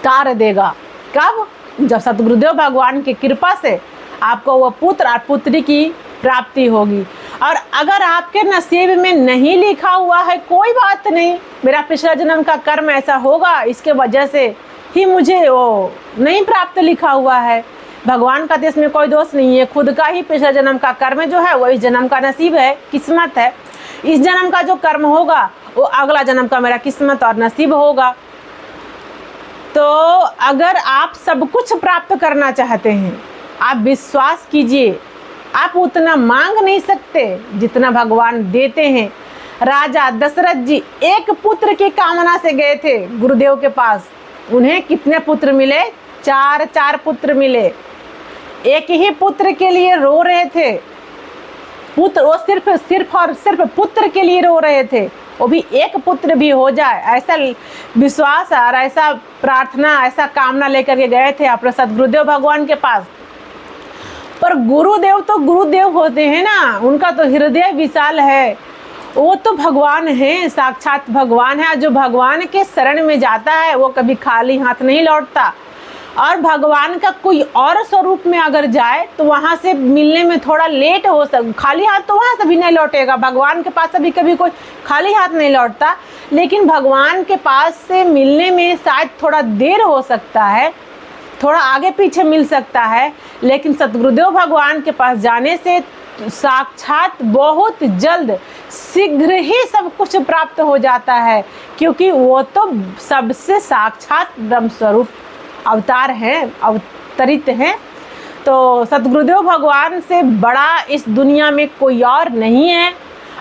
तार देगा। कब? जब सतगुरुदेव भगवान की कृपा से आपको वो पुत्र और पुत्री की प्राप्ति होगी। और अगर आपके नसीब में नहीं लिखा हुआ है, कोई बात नहीं, मेरा पिछला जन्म का कर्म ऐसा होगा, इसके वजह से ही मुझे वो नहीं प्राप्त लिखा हुआ है। भगवान का देश में कोई दोष नहीं है, खुद का ही पिछले जन्म का कर्म जो है वो इस जन्म का नसीब है, किस्मत है। इस जन्म का जो कर्म होगा वो अगला जन्म का मेरा किस्मत और नसीब होगा। तो अगर आप सब कुछ प्राप्त करना चाहते हैं, आप विश्वास कीजिए, आप उतना मांग नहीं सकते जितना भगवान देते हैं। राजा दशरथ जी एक पुत्र की कामना से गए थे गुरुदेव के पास, उन्हें कितने पुत्र मिले? 4 पुत्र मिले। एक ही पुत्र के लिए रो रहे थे, पुत्र वो सिर्फ पुत्र के लिए रो रहे थे, वो भी एक पुत्र भी हो जाए, ऐसा विश्वास और ऐसा प्रार्थना, ऐसा कामना लेकर के गए थे अपने सतगुरुदेव भगवान के पास। पर गुरुदेव तो गुरुदेव होते हैं ना, उनका तो हृदय विशाल है, वो तो भगवान है, साक्षात भगवान है। जो भगवान के शरण में जाता है वो कभी खाली हाथ नहीं लौटता। और भगवान का कोई और स्वरूप में अगर जाए तो वहाँ से मिलने में थोड़ा लेट हो खाली हाथ तो वहाँ से भी नहीं लौटेगा। भगवान के पास अभी कभी कोई खाली हाथ नहीं लौटता, लेकिन भगवान के पास से मिलने में शायद थोड़ा देर हो सकता है, थोड़ा आगे पीछे मिल सकता है, लेकिन सतगुरुदेव भगवान के पास जाने से साक्षात बहुत जल्द शीघ्र ही सब कुछ प्राप्त हो जाता है, क्योंकि वो तो सबसे साक्षात ब्रह्म स्वरूप अवतार हैं, अवतरित हैं। तो सतगुरुदेव भगवान से बड़ा इस दुनिया में कोई और नहीं है,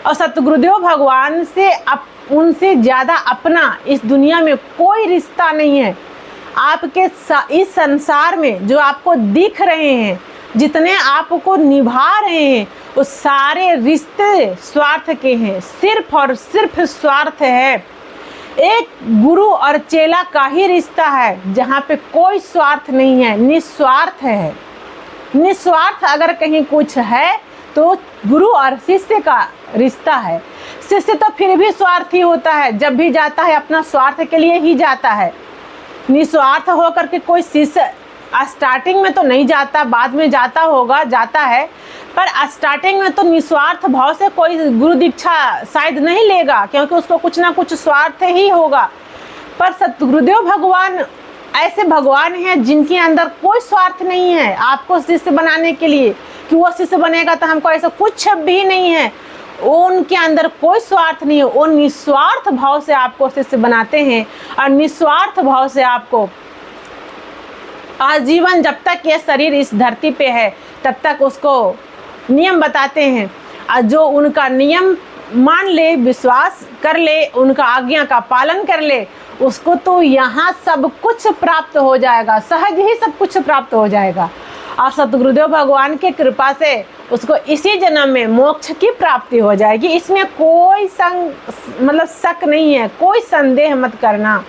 और सतगुरुदेव भगवान से उनसे ज़्यादा अपना इस दुनिया में कोई रिश्ता नहीं है। आपके इस संसार में जो आपको दिख रहे हैं, जितने आपको निभा रहे हैं, वो सारे रिश्ते स्वार्थ के हैं, सिर्फ और सिर्फ स्वार्थ है। एक गुरु और चेला का ही रिश्ता है जहाँ पे कोई स्वार्थ नहीं है, निस्वार्थ है। निस्वार्थ अगर कहीं कुछ है तो गुरु और शिष्य का रिश्ता है। शिष्य तो फिर भी स्वार्थी होता है, जब भी जाता है अपना स्वार्थ के लिए ही जाता है। निस्वार्थ होकर के कोई शिष्य स्टार्टिंग में तो नहीं जाता, बाद में जाता होगा, जाता है, पर स्टार्टिंग में तो निस्वार्थ भाव से कोई गुरु दीक्षा शायद नहीं लेगा, क्योंकि उसको कुछ ना कुछ स्वार्थ ही होगा। पर सतगुरुदेव भगवान ऐसे भगवान हैं जिनके अंदर कोई स्वार्थ नहीं है आपको शिष्य बनाने के लिए, कि वो शिष्य बनेगा तो हमको ऐसा कुछ भी नहीं है। उनके अंदर कोई स्वार्थ नहीं है, वो निस्वार्थ भाव से आपको शिष्य बनाते हैं और निस्वार्थ भाव से आपको आजीवन, जब तक ये शरीर इस धरती पे है तब तक उसको नियम बताते हैं। और जो उनका नियम मान ले, विश्वास कर ले, उनका आज्ञा का पालन कर ले, उसको तो यहाँ सब कुछ प्राप्त हो जाएगा, सहज ही सब कुछ प्राप्त हो जाएगा। और सतगुरुदेव भगवान के कृपा से उसको इसी जन्म में मोक्ष की प्राप्ति हो जाएगी। इसमें कोई शक नहीं है, कोई संदेह मत करना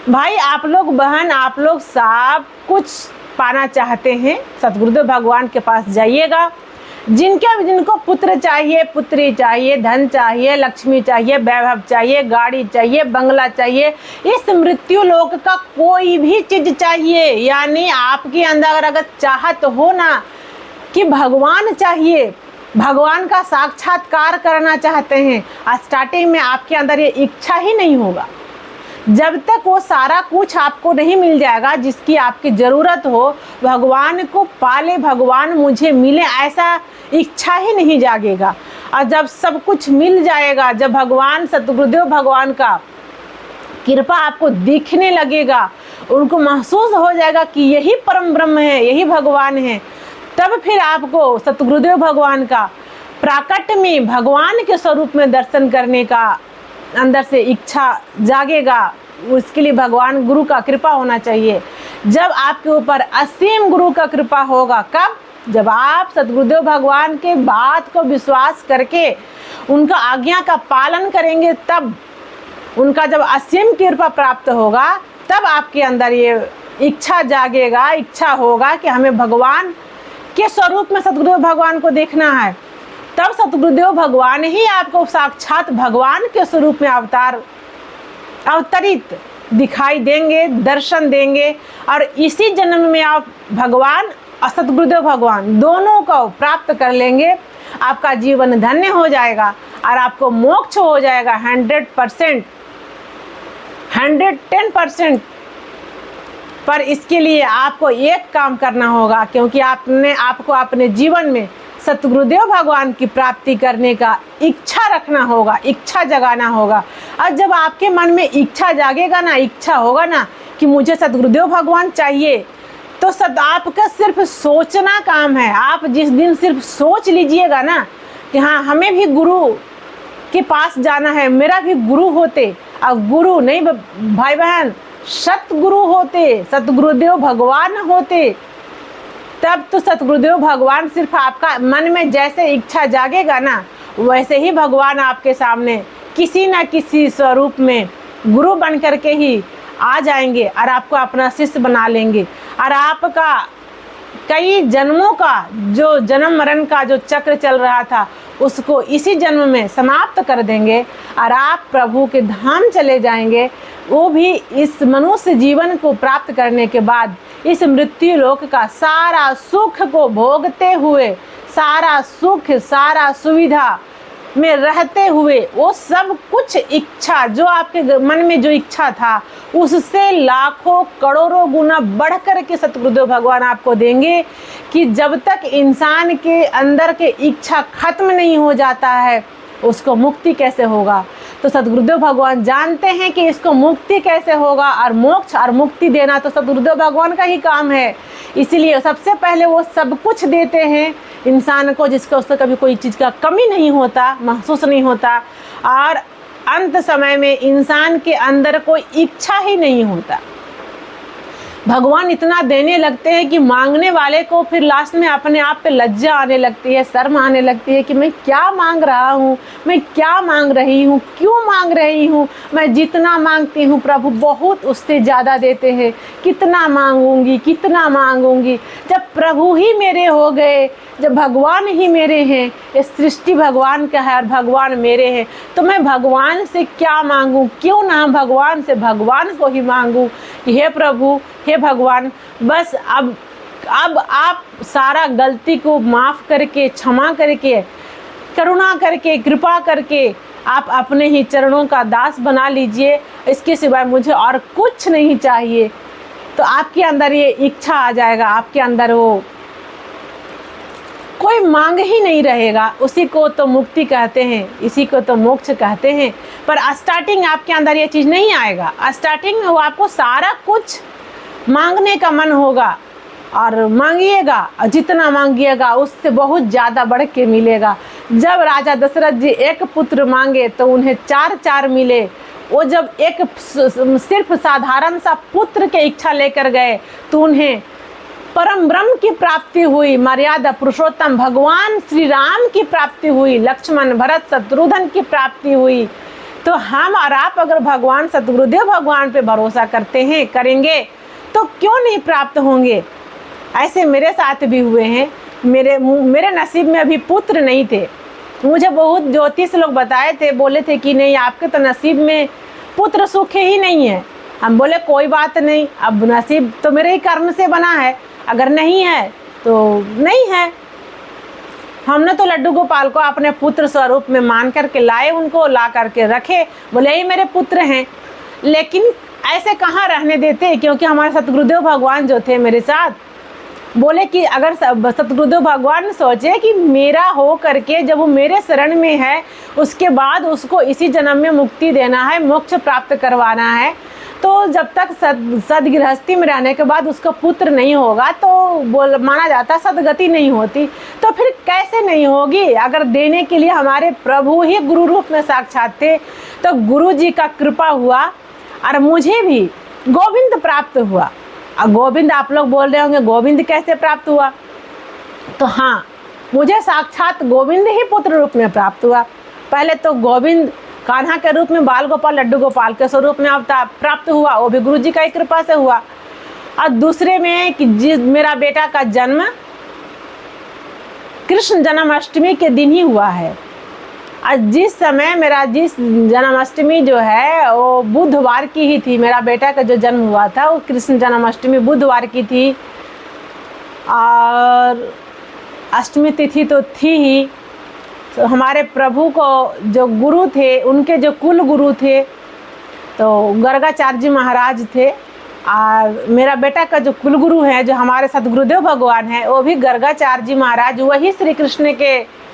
भाई। आप लोग बहन, आप लोग सब कुछ पाना चाहते हैं, सतगुरुदेव भगवान के पास जाइएगा। जिनको पुत्र चाहिए, पुत्री चाहिए, धन चाहिए, लक्ष्मी चाहिए, वैभव चाहिए, गाड़ी चाहिए, बंगला चाहिए, इस मृत्यु लोक का कोई भी चीज चाहिए, यानी आपके अंदर अगर चाहत हो ना कि भगवान चाहिए, भगवान का साक्षात्कार करना चाहते हैं, स्टार्टिंग में आपके अंदर ये इच्छा ही नहीं होगा। जब तक वो सारा कुछ आपको नहीं मिल जाएगा जिसकी आपकी ज़रूरत हो, भगवान को पाले, भगवान मुझे मिले, ऐसा इच्छा ही नहीं जागेगा। और जब सब कुछ मिल जाएगा, जब भगवान सतगुरुदेव भगवान का कृपा आपको दिखने लगेगा, उनको महसूस हो जाएगा कि यही परम ब्रह्म है, यही भगवान है, तब फिर आपको सतगुरुदेव भगवान का प्राकट्य में भगवान के स्वरूप में दर्शन करने का अंदर से इच्छा जागेगा। उसके लिए भगवान गुरु का कृपा होना चाहिए। जब आपके ऊपर असीम गुरु का कृपा होगा, कब? जब आप सतगुरुदेव भगवान के बात को विश्वास करके उनका आज्ञा का पालन करेंगे, तब उनका जब असीम कृपा प्राप्त होगा, तब आपके अंदर ये इच्छा जागेगा, इच्छा होगा कि हमें भगवान के स्वरूप में सतगुरुदेव भगवान को देखना है। तब सतगुरुदेव भगवान ही आपको साक्षात भगवान के स्वरूप में अवतरित दिखाई देंगे, दर्शन देंगे, और इसी जन्म में आप भगवान और सतगुरुदेव भगवान दोनों को प्राप्त कर लेंगे। आपका जीवन धन्य हो जाएगा और आपको मोक्ष हो जाएगा 100%, 110%। पर इसके लिए आपको एक काम करना होगा, क्योंकि आपको अपने जीवन में सतगुरुदेव भगवान की प्राप्ति करने का इच्छा रखना होगा, इच्छा जगाना होगा। और जब आपके मन में इच्छा जागेगा ना, इच्छा होगा ना कि मुझे सतगुरुदेव भगवान चाहिए, तो आपका सिर्फ सोचना काम है। आप जिस दिन सिर्फ सोच लीजिएगा ना कि हाँ हमें भी गुरु के पास जाना है, मेरा भी गुरु होते, और गुरु नहीं भाई बहन, सतगुरु होते, सतगुरुदेव भगवान होते, तब तो सतगुरुदेव भगवान सिर्फ आपका मन में जैसे इच्छा जागेगा ना, वैसे ही भगवान आपके सामने किसी न किसी स्वरूप में गुरु बन करके ही आ जाएंगे और आपको अपना शिष्य बना लेंगे। और आपका कई जन्मों का जो जन्म मरण का जो चक्र चल रहा था, उसको इसी जन्म में समाप्त कर देंगे और आप प्रभु के धाम चले जाएंगे। वो भी इस मनुष्य जीवन को प्राप्त करने के बाद इस मृत्यु लोक का सारा सुख को भोगते हुए, सारा सुख, सारा सुविधा में रहते हुए, वो सब कुछ इच्छा जो आपके मन में जो इच्छा था उससे लाखों करोड़ों गुना बढ़ कर के सतगुरुदेव भगवान आपको देंगे। कि जब तक इंसान के अंदर के इच्छा खत्म नहीं हो जाता है, उसको मुक्ति कैसे होगा? तो सतगुरुदेव भगवान जानते हैं कि इसको मुक्ति कैसे होगा, और मोक्ष और मुक्ति देना तो सतगुरुदेव भगवान का ही काम है। इसीलिए सबसे पहले वो सब कुछ देते हैं इंसान को, जिसका उससे कभी कोई चीज़ का कमी नहीं होता, महसूस नहीं होता, और अंत समय में इंसान के अंदर कोई इच्छा ही नहीं होता। भगवान इतना देने लगते हैं कि मांगने वाले को फिर लास्ट में अपने आप पे लज्जा आने लगती है, शर्म आने लगती है कि मैं क्या मांग रहा हूँ, मैं क्या मांग रही हूँ, क्यों मांग रही हूँ। मैं जितना मांगती हूँ प्रभु बहुत उससे ज़्यादा देते हैं। कितना मांगूंगी, कितना मांगूंगी। जब प्रभु ही मेरे हो गए, जब भगवान ही मेरे हैं, ये सृष्टि भगवान का है और भगवान मेरे हैं, तो मैं भगवान से क्या मांगूं। क्यों ना भगवान से भगवान को ही मांगूं कि हे प्रभु, हे भगवान, बस अब आप सारा गलती को माफ़ करके, क्षमा करके, करुणा करके, कृपा करके आप अपने ही चरणों का दास बना लीजिए। इसके सिवाय मुझे और कुछ नहीं चाहिए। तो आपके अंदर ये इच्छा आ जाएगा, आपके अंदर वो कोई मांग ही नहीं रहेगा। उसी को तो मुक्ति कहते हैं, इसी को तो मोक्ष कहते हैं। पर स्टार्टिंग आपके अंदर ये चीज़ नहीं आएगा। स्टार्टिंग में वो आपको सारा कुछ मांगने का मन होगा और मांगिएगा, जितना मांगिएगा उससे बहुत ज़्यादा बढ़ के मिलेगा। जब राजा दशरथ जी एक पुत्र मांगे तो उन्हें 4 मिले। वो जब एक सिर्फ साधारण सा पुत्र के इच्छा लेकर गए तो उन्हें परम ब्रह्म की प्राप्ति हुई, मर्यादा पुरुषोत्तम भगवान श्री राम की प्राप्ति हुई, लक्ष्मण भरत शत्रुघ्न की प्राप्ति हुई। तो हम और आप अगर भगवान सतगुरुदेव भगवान पे भरोसा करते हैं, करेंगे, तो क्यों नहीं प्राप्त होंगे। ऐसे मेरे साथ भी हुए हैं। मेरे नसीब में अभी पुत्र नहीं थे। मुझे बहुत ज्योतिष लोग बताए थे, बोले थे कि नहीं आपके तो नसीब में पुत्र सुख ही नहीं है। हम बोले कोई बात नहीं, अब नसीब तो मेरे ही कर्म से बना है, अगर नहीं है तो नहीं है। हमने तो लड्डू गोपाल को अपने पुत्र स्वरूप में मान करके लाए, उनको ला करके रखे, बोले ये मेरे पुत्र हैं। लेकिन ऐसे कहाँ रहने देते, क्योंकि हमारे सतगुरुदेव भगवान जो थे मेरे साथ, बोले कि अगर सतगुरुदेव भगवान सोचे कि मेरा हो करके जब वो मेरे शरण में है, उसके बाद उसको इसी जन्म में मुक्ति देना है, मोक्ष प्राप्त करवाना है, तो जब तक सदगृहस्थी में रहने के बाद उसका पुत्र नहीं होगा तो माना जाता सदगति नहीं होती। तो फिर कैसे नहीं होगी। अगर देने के लिए हमारे प्रभु ही गुरु रूप में साक्षात थे, तो गुरु जी का कृपा हुआ और मुझे भी गोविंद प्राप्त हुआ। अब गोविंद आप लोग बोल रहे होंगे गोविंद कैसे प्राप्त हुआ, तो हाँ, मुझे साक्षात गोविंद ही पुत्र रूप में प्राप्त हुआ। पहले तो गोविंद कान्हा के रूप में, बाल गोपाल लड्डू गोपाल के स्वरूप में अवतार प्राप्त हुआ, वो भी गुरु जी का ही कृपा से हुआ। और दूसरे में कि मेरा बेटा का जन्म कृष्ण जन्माष्टमी के दिन ही हुआ है। और जिस समय मेरा जन्माष्टमी जो है वो बुधवार की ही थी। मेरा बेटा का जो जन्म हुआ था वो कृष्ण जन्माष्टमी बुधवार की थी और अष्टमी तिथि तो थी ही। तो हमारे प्रभु को जो गुरु थे, उनके जो कुल गुरु थे तो गर्गाचार्य जी महाराज थे। और मेरा बेटा का जो कुल गुरु है, जो हमारे सतगुरुदेव भगवान हैं, वो भी गर्गाचार्य जी महाराज, वही श्री कृष्ण के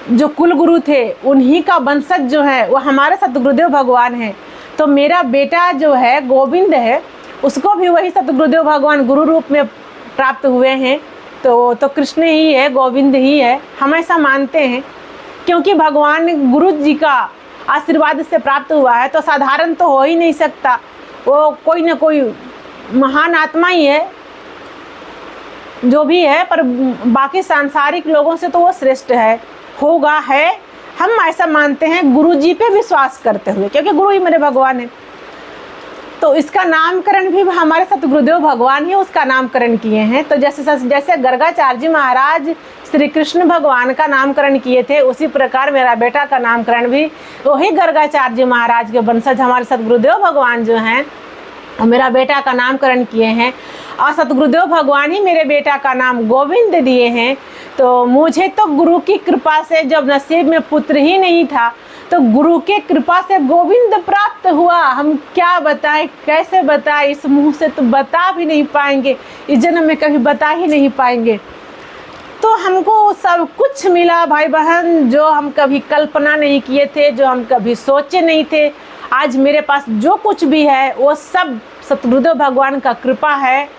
जो कुल गुरु थे, उन्हीं का वंशज जो है वो हमारे सतगुरुदेव भगवान हैं। तो मेरा बेटा जो है गोविंद है, उसको भी वही सतगुरुदेव भगवान गुरु रूप में प्राप्त हुए हैं। तो कृष्ण ही है, गोविंद ही है, हम ऐसा मानते हैं। क्योंकि भगवान गुरु जी का आशीर्वाद से प्राप्त हुआ है, तो साधारण तो हो ही नहीं सकता। वो कोई ना कोई महान आत्मा ही है, जो भी है, पर बाकी सांसारिक लोगों से तो वो श्रेष्ठ है, होगा, है। हम ऐसा मानते हैं गुरु जी पे विश्वास करते हुए, क्योंकि गुरु ही मेरे भगवान है। तो इसका नामकरण भी हमारे सतगुरुदेव भगवान ही उसका नामकरण किए हैं। तो जैसे गर्गाचार्य जी महाराज श्री कृष्ण भगवान का नामकरण किए थे, उसी प्रकार मेरा बेटा का नामकरण भी वही गर्गाचार्य जी महाराज के वंशज हमारे सतगुरुदेव भगवान जो हैं, मेरा बेटा का नामकरण किए हैं। और सतगुरुदेव भगवान ही मेरे बेटा का नाम गोविंद दिए हैं। तो मुझे तो गुरु की कृपा से, जब नसीब में पुत्र ही नहीं था, तो गुरु के कृपा से गोविंद प्राप्त हुआ। हम क्या बताएं, कैसे बताएं, इस मुंह से तो बता भी नहीं पाएंगे, इस जन्म में कभी बता ही नहीं पाएंगे। तो हमको सब कुछ मिला भाई बहन, जो हम कभी कल्पना नहीं किए थे, जो हम कभी सोचे नहीं थे। आज मेरे पास जो कुछ भी है वो सब सतगुरुदेव भगवान का कृपा है।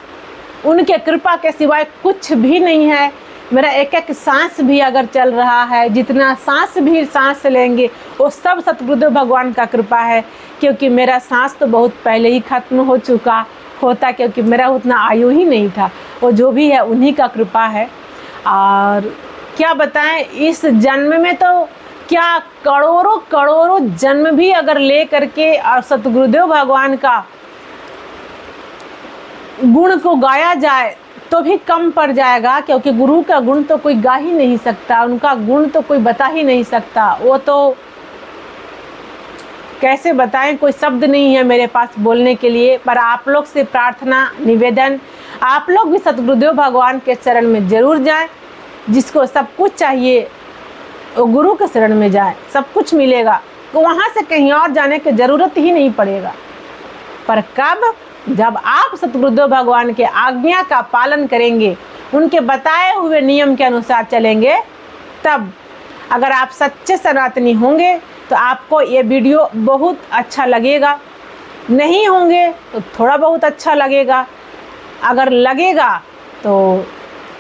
उनके कृपा के सिवाय कुछ भी नहीं है। मेरा एक एक सांस भी अगर चल रहा है, जितना सांस लेंगे, वो सब सतगुरुदेव भगवान का कृपा है। क्योंकि मेरा सांस तो बहुत पहले ही खत्म हो चुका होता, क्योंकि मेरा उतना आयु ही नहीं था। वो जो भी है उन्हीं का कृपा है। और क्या बताएं, इस जन्म में तो क्या करोड़ों करोड़ों जन्म भी अगर ले करके और सतगुरुदेव भगवान का गुण को गाया जाए तो भी कम पड़ जाएगा, क्योंकि गुरु का गुण तो कोई गा ही नहीं सकता, उनका गुण तो कोई बता ही नहीं सकता। वो तो कैसे बताएं, कोई शब्द नहीं है मेरे पास बोलने के लिए। पर आप लोग से प्रार्थना निवेदन, आप लोग भी सतगुरुदेव भगवान के चरण में जरूर जाएं। जिसको सब कुछ चाहिए वो गुरु के शरण में जाए, सब कुछ मिलेगा, तो वहाँ से कहीं और जाने की ज़रूरत ही नहीं पड़ेगा। पर कब? जब आप सतगुरुदेव भगवान के आज्ञा का पालन करेंगे, उनके बताए हुए नियम के अनुसार चलेंगे, तब अगर आप सच्चे सनातनी होंगे तो आपको ये वीडियो बहुत अच्छा लगेगा। नहीं होंगे तो थोड़ा बहुत अच्छा लगेगा। अगर लगेगा तो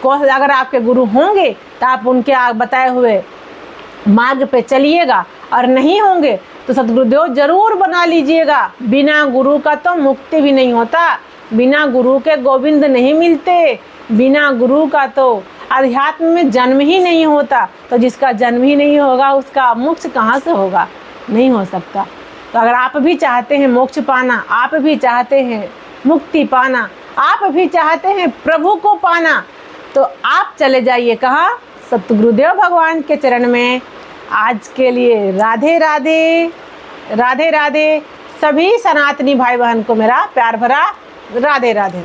अगर आपके गुरु होंगे तो आप उनके बताए हुए मार्ग पे चलिएगा, और नहीं होंगे तो सतगुरुदेव जरूर बना लीजिएगा। बिना गुरु का तो मुक्ति भी नहीं होता, बिना गुरु के गोविंद नहीं मिलते, बिना गुरु का तो अध्यात्म में जन्म ही नहीं होता। तो जिसका जन्म ही नहीं होगा उसका मोक्ष कहाँ से होगा? नहीं हो सकता। तो अगर आप भी चाहते हैं मोक्ष पाना, आप भी चाहते हैं मुक्ति पाना, आप भी चाहते हैं प्रभु को पाना, तो आप चले जाइए कहाँ? सतगुरुदेव भगवान के चरण में। आज के लिए राधे राधे, राधे राधे। सभी सनातनी भाई बहन को मेरा प्यार भरा राधे राधे।